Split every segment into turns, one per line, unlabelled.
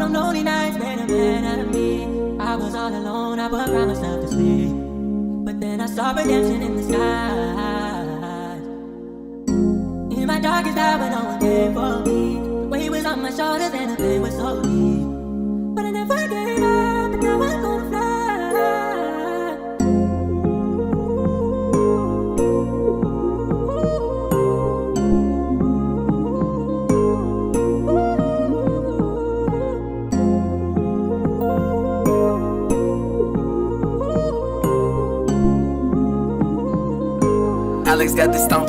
them lonely nights made a man out of me. I was all alone, I would cry myself to sleep. But then I saw redemption in the skies. In my darkest hour, no one came for me. The weight was on my shoulders and the pain was so deep. But I never gave up, and now I'm gonna fly.
Alex got this stomp.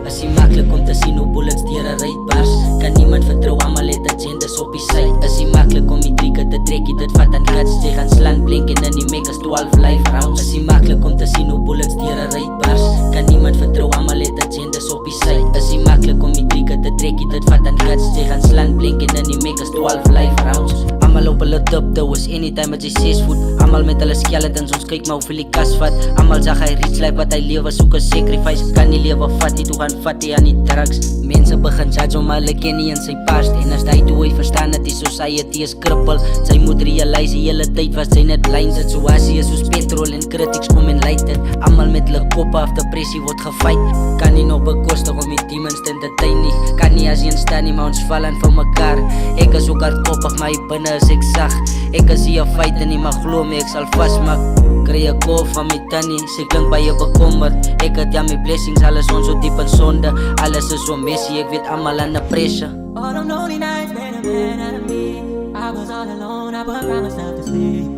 As jy maklik om te sien hoe bullets deur 'n ruit bars, kan niemand vertrou, almal het agendas op die sy. As jy maklik om die trieke te trek, dit vat aan guts, jy gaan slaan blink en in die make is 12 life rounds. As jy maklik om te sien hoe bullets deur 'n ruit bars, kan niemand vertrou, almal het agendas op die sy. As jy maklik om die trieke te trek, dit vat aan guts, jy gaan slaan blink en in die make is 12 life rounds. Almal op hulle tiptoe is anytime as jy 6 voet. Almal met hulle skeletons, ons kyk maar hoeveel die kas vat. Almal sag hy reach life wat hy lewe, soek 'n sacrifice. Kan nie lewe vat nie, toe gaan vat hy aan die drugs. Mense begin judge om hulle ken nie in sy past. En as hy toe hy verstaan dat die society is krippel, sy moet realize die hele tyd was sy net blind. Situasie is soos petrol en critics kom en light it. Almal met hulle koppe af depressie word gefight. Kan nie nog bekostig om die demons te entertain nie. Kan nie as een staan nie, maar ons val aan vir mekaar. Ek is ook hardkoppig, maar hier binne is ek sag. Ek is hier 'n fighter nie, maar glo my ek sal vasmaak. Kry 'n call van my tannie, sy klink baie bekommerd. Ek het ja my blessings, alles ons so diep in sonde. Alles is so messy, ek weet almal under pressure.
All them lonely nights made a man out of me. I was all alone, I would cry myself to sleep.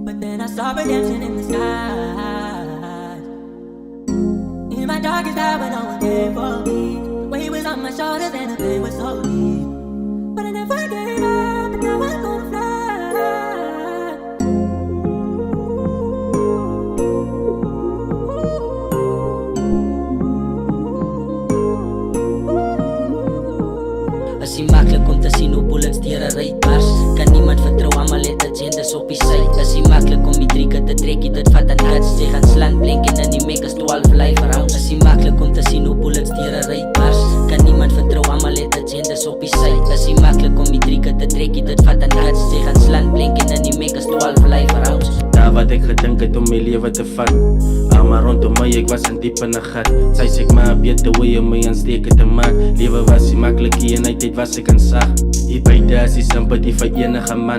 But then I saw redemption in the skies. In my darkest hour, no one came for me. The weight was on my shoulders and the pain was so deep. But I never gave up, and now I'm gonna fly.
As jy maklik om te sien hoe bullets deur 'n ruit bars, kan niemand vertrou, almal het agendas op die sy. As jy maklik om die trieke te trek, dit vat aan guts, jy gaan slaan blink en in die make is 12 life rounds. As jy maklik om te sien hoe bullets deur 'n ruit bars, kan niemand vertrou, almal het agendas op die sy. As jy maklik om die trieke te trek, dit vat aan guts, jy gaan slaan blink en in die make is 12 life rounds.
Daar wat ek gedink het om my lewe te vat, almal rondom my, ek was in diep in 'n gat. Sy sê ek maar 'n beter hoe om my aansteke te maak. Lewe was nie maklik hier en uit was ek in sag. Hier buite is die sympathie vir enige man.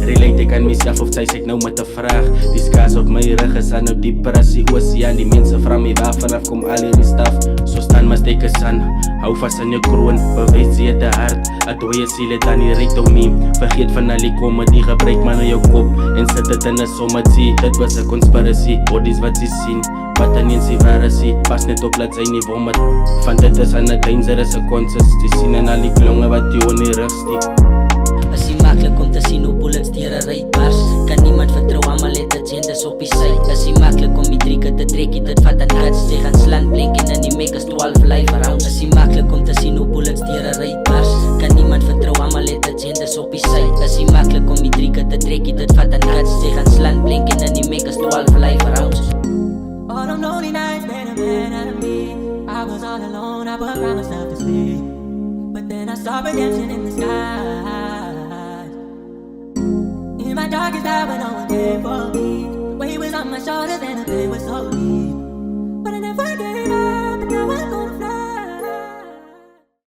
Relate ek aan myself of sy sê ek nou met 'n vraag. Die skaars op my rug is nou dieper as die oseaan. Die mense vra my waar vanaf kom al hierdie staf. So staan mas teke san, hou vas aan jou kroon, bewys jy te hard. 'n Dooie siel het aan die rektomie. Vergeet van al die komedie, gebruik maar nou jou kop en sit dit in 'n sommetjie. Dit was 'n conspiracy, bodies wat jy sien, wat dan eens die versie, pas net op laat sy nie vomit. Van dit is aan 'n dangerous conscious, die sien en al die klonge wat jy on die rug stiek.
As jy maklik om te sien hoe bullets deur 'n ruit bars, kan niemand vertrou, almal het agendas op die sy. As jy maklik om die trieke te trek, dit vat aan guts, jy gaan slaan blink en in die make is 12 life rounds. As jy maklik om te sien hoe bullets deur 'n ruit bars, kan niemand vertrou, almal het agendas op die sy. As jy maklik om die trieke te trek, dit vat aan guts, jy gaan slaan blink en in die make is 12 life rounds.
All them lonely nights made a man out of me. I was all alone, I would cry myself to sleep. But then I saw redemption in the skies. In my darkest hour, no one came for me. The weight was on my shoulders and the pain was so deep.